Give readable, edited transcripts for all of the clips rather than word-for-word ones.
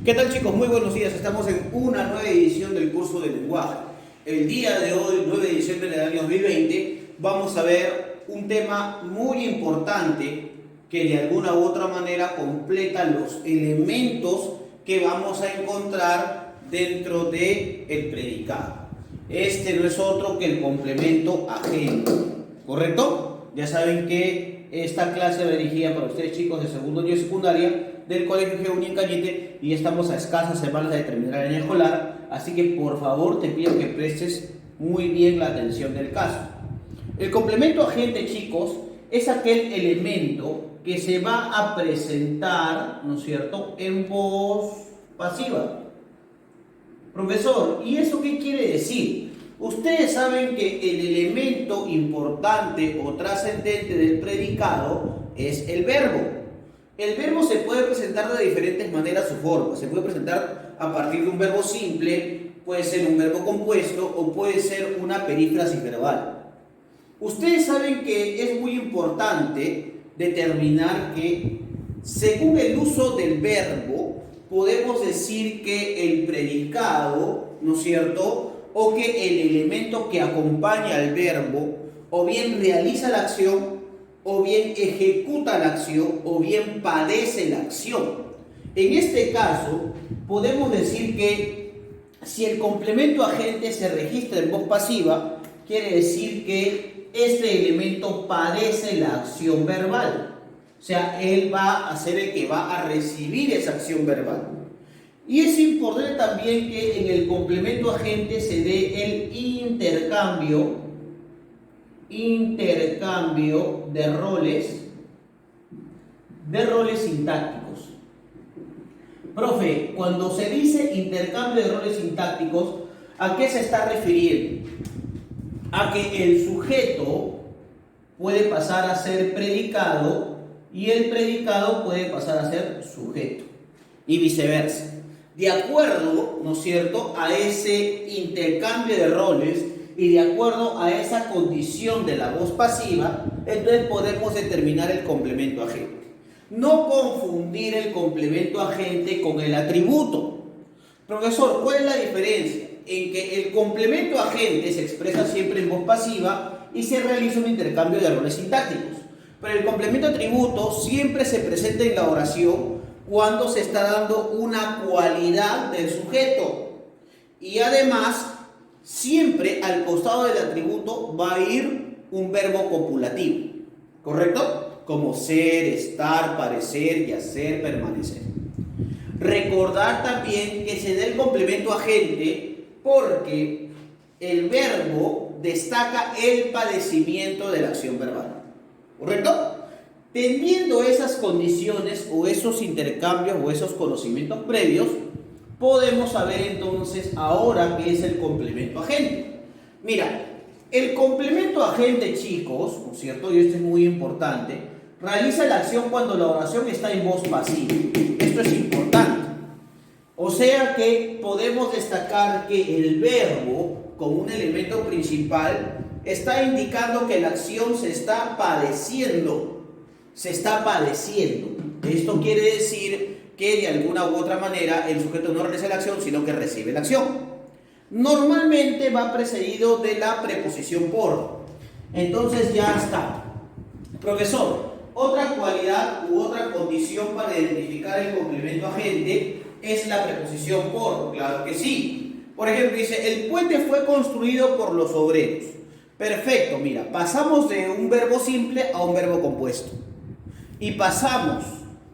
¿Qué tal, chicos? Muy buenos días. Estamos en una nueva edición del curso de lenguaje. El día de hoy, 9 de diciembre del año 2020, vamos a ver un tema muy importante que de alguna u otra manera completa los elementos que vamos a encontrar dentro del predicado. Este no es otro que el complemento agente, ¿correcto? Ya saben que esta clase va dirigida para ustedes, chicos de segundo año de secundaria del Colegio G1 en Cañete, y estamos a escasas semanas de terminar el año escolar, así que por favor te pido que prestes muy bien la atención del caso. El complemento agente, chicos, es aquel elemento que se va a presentar, ¿no es cierto?, en voz pasiva. Profesor, ¿y eso qué quiere decir? Ustedes saben que el elemento importante o trascendente del predicado es el verbo. El verbo se puede presentar de diferentes maneras o formas. Se puede presentar a partir de un verbo simple, puede ser un verbo compuesto o puede ser una perífrasis verbal. Ustedes saben que es muy importante determinar que, según el uso del verbo, podemos decir que el predicado, ¿no es cierto?, o que el elemento que acompaña al verbo o bien realiza la acción, o bien ejecuta la acción, o bien padece la acción. En este caso, podemos decir que si el complemento agente se registra en voz pasiva, quiere decir que este elemento padece la acción verbal. O sea, él va a ser el que va a recibir esa acción verbal. Y es importante también que en el complemento agente se dé el intercambio de roles sintácticos. Profe, cuando se dice intercambio de roles sintácticos, ¿a qué se está refiriendo? A que el sujeto puede pasar a ser predicado y el predicado puede pasar a ser sujeto, y viceversa. De acuerdo, ¿no es cierto?, a ese intercambio de roles y de acuerdo a esa condición de la voz pasiva, entonces podemos determinar el complemento agente. No confundir el complemento agente con el atributo. Profesor, ¿cuál es la diferencia? En que el complemento agente se expresa siempre en voz pasiva y se realiza un intercambio de roles sintácticos. Pero el complemento atributo siempre se presenta en la oración cuando se está dando una cualidad del sujeto. Y además, siempre al costado del atributo va a ir un verbo copulativo, ¿correcto? Como ser, estar, parecer, yacer, permanecer. Recordar también que se da el complemento agente porque el verbo destaca el padecimiento de la acción verbal, ¿correcto? Teniendo esas condiciones o esos intercambios o esos conocimientos previos, podemos saber entonces ahora qué es el complemento agente. Mira, el complemento agente, chicos, ¿no es cierto?, y esto es muy importante, realiza la acción cuando la oración está en voz pasiva. Esto es importante. O sea que podemos destacar que el verbo, como un elemento principal, está indicando que la acción se está padeciendo. Se está padeciendo. Esto quiere decir que de alguna u otra manera el sujeto no realiza la acción, sino que recibe la acción. Normalmente va precedido de la preposición por. Entonces ya está. Profesor, otra cualidad u otra condición para identificar el complemento agente es la preposición por. Claro que sí. Por ejemplo, dice, el puente fue construido por los obreros. Perfecto, mira, pasamos de un verbo simple a un verbo compuesto. Y pasamos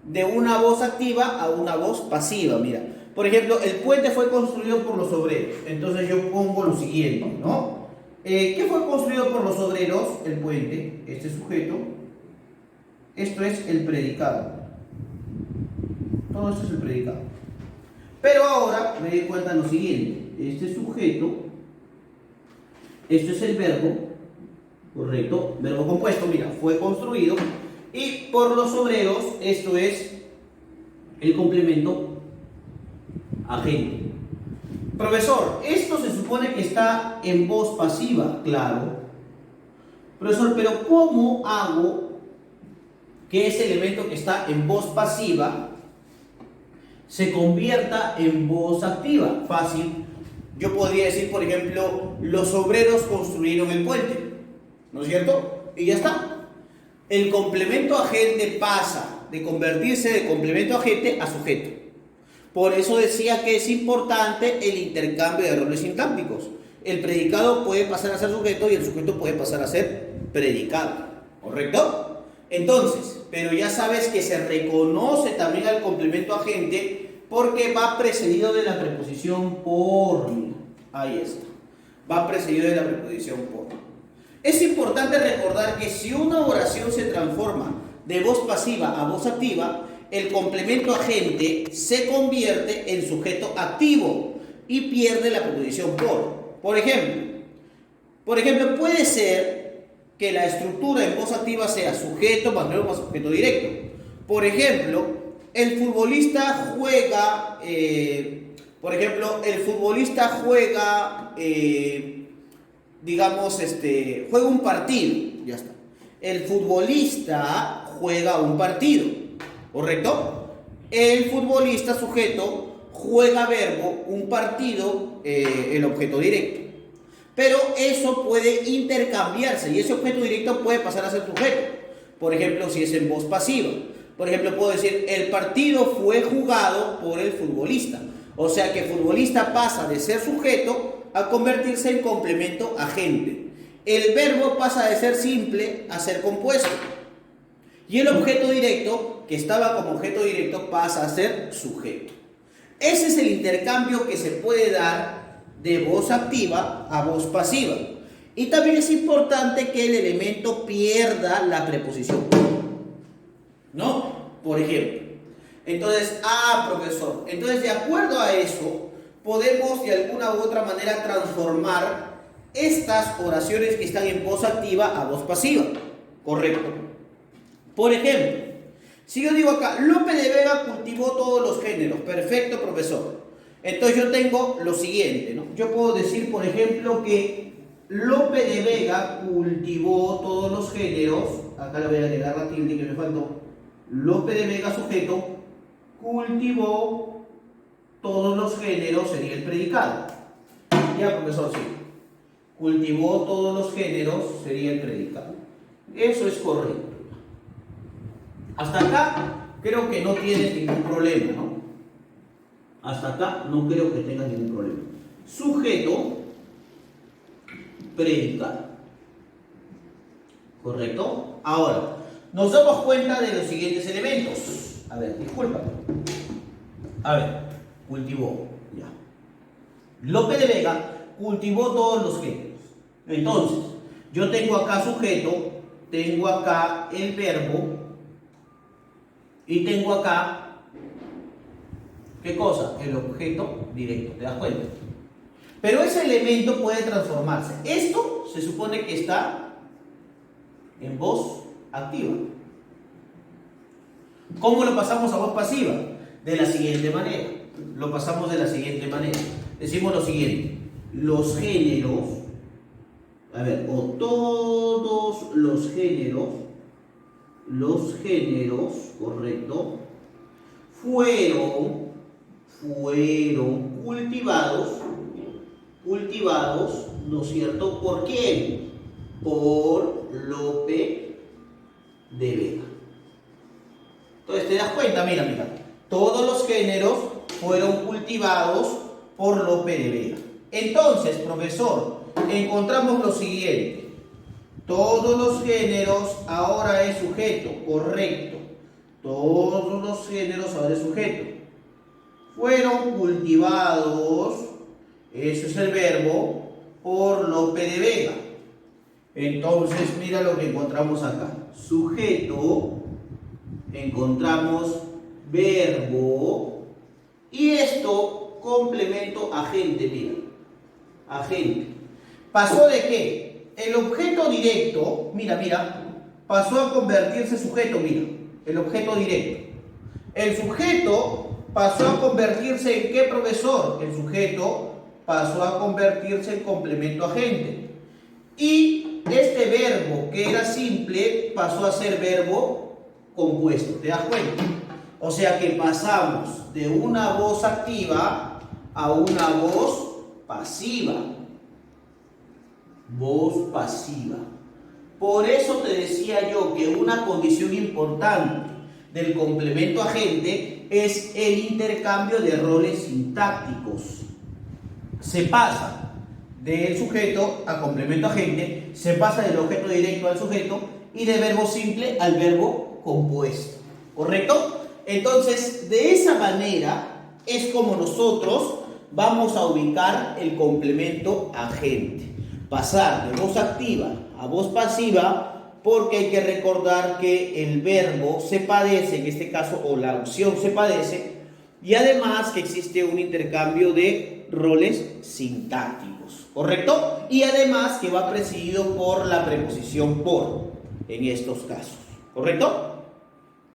de una voz activa a una voz pasiva. Mira, por ejemplo, el puente fue construido por los obreros. Entonces yo pongo lo siguiente, ¿no? ¿Qué fue construido por los obreros? El puente, este sujeto. Esto es el predicado. Todo esto es el predicado. Pero ahora me doy cuenta de lo siguiente. Este sujeto, esto es el verbo, correcto, verbo compuesto, mira, fue construido. Y por los obreros, esto es el complemento agente. Profesor, esto se supone que está en voz pasiva, claro. Profesor, pero ¿cómo hago que ese elemento que está en voz pasiva se convierta en voz activa. Fácil. Yo podría decir, por ejemplo, los obreros construyeron el puente, ¿no es cierto? Y ya está. El complemento agente pasa de convertirse de complemento agente a sujeto. Por eso decía que es importante el intercambio de roles sintácticos. El predicado puede pasar a ser sujeto y el sujeto puede pasar a ser predicado. ¿Correcto? Entonces, pero ya sabes que se reconoce también al complemento agente porque va precedido de la preposición por. Ahí está. Va precedido de la preposición por. Es importante recordar que si una oración se transforma de voz pasiva a voz activa, el complemento agente se convierte en sujeto activo y pierde la preposición por. Por ejemplo, puede ser que la estructura en voz activa sea sujeto más verbo más objeto directo. Por ejemplo, el futbolista juega, juega un partido. Ya está. El futbolista juega un partido. ¿Correcto? El futbolista sujeto juega verbo, un partido, el objeto directo. Pero eso puede intercambiarse y ese objeto directo puede pasar a ser sujeto. Por ejemplo, si es en voz pasiva. Por ejemplo, puedo decir, el partido fue jugado por el futbolista. O sea que el futbolista pasa de ser sujeto a convertirse en complemento agente. El verbo pasa de ser simple a ser compuesto. Y el objeto directo, que estaba como objeto directo, pasa a ser sujeto. Ese es el intercambio que se puede dar de voz activa a voz pasiva. Y también es importante que el elemento pierda la preposición. ¿No? Por ejemplo. Entonces, profesor. Entonces, de acuerdo a eso, podemos de alguna u otra manera transformar estas oraciones que están en voz activa a voz pasiva. Correcto. Por ejemplo, si yo digo acá, Lope de Vega cultivó todos los géneros. Perfecto, profesor. Entonces yo tengo lo siguiente, ¿no? Yo puedo decir, por ejemplo, que Lope de Vega cultivó todos los géneros. Acá le voy a agregar la tilde que me faltó. Lope de Vega sujeto cultivó todos los géneros, sería el predicado. Ya, profesor, sí. Cultivó todos los géneros, sería el predicado. Eso es correcto. Hasta acá creo que no tienes ningún problema, ¿no? Hasta acá no creo que tengas ningún problema. Sujeto, predicado. ¿Correcto? Ahora, nos damos cuenta de los siguientes elementos. A ver, disculpa. A ver, cultivó. Ya. Lope de Vega cultivó todos los géneros. Entonces, yo tengo acá sujeto, tengo acá el verbo y tengo acá, ¿qué cosa? El objeto directo, ¿te das cuenta? Pero ese elemento puede transformarse. Esto se supone que está en voz activa. ¿Cómo lo pasamos a voz pasiva? De la siguiente manera. Lo pasamos de la siguiente manera. Decimos lo siguiente. Los géneros, a ver, o todos los géneros, correcto, fueron cultivados, ¿no es cierto? ¿Por quién? Por Lope de Vega. Entonces, ¿te das cuenta? Mira. Todos los géneros fueron cultivados por Lope de Vega. Entonces, profesor, encontramos lo siguiente. Todos los géneros ahora es sujeto, correcto. Todos los géneros ahora es sujeto. Fueron cultivados, eso es el verbo, por Lope de Vega. Entonces, mira lo que encontramos acá. Sujeto, encontramos verbo, y esto, complemento agente, mira. Agente. ¿Pasó de qué? El objeto directo, mira, pasó a convertirse sujeto, mira. El objeto directo. El sujeto pasó a convertirse en ¿qué, profesor? El sujeto pasó a convertirse en complemento agente. Y este verbo, que era simple, pasó a ser verbo compuesto. ¿Te das cuenta? O sea que pasamos de una voz activa a una voz pasiva. Voz pasiva. Por eso te decía yo que una condición importante del complemento agente es el intercambio de roles sintácticos. Se pasa del sujeto a complemento agente, se pasa del objeto directo al sujeto y de verbo simple al verbo compuesto. ¿Correcto? Entonces, de esa manera es como nosotros vamos a ubicar el complemento agente. Pasar de voz activa a voz pasiva, porque hay que recordar que el verbo se padece, en este caso, o la acción se padece, y además que existe un intercambio de roles sintácticos, ¿correcto? Y además que va precedido por la preposición por, en estos casos, ¿correcto?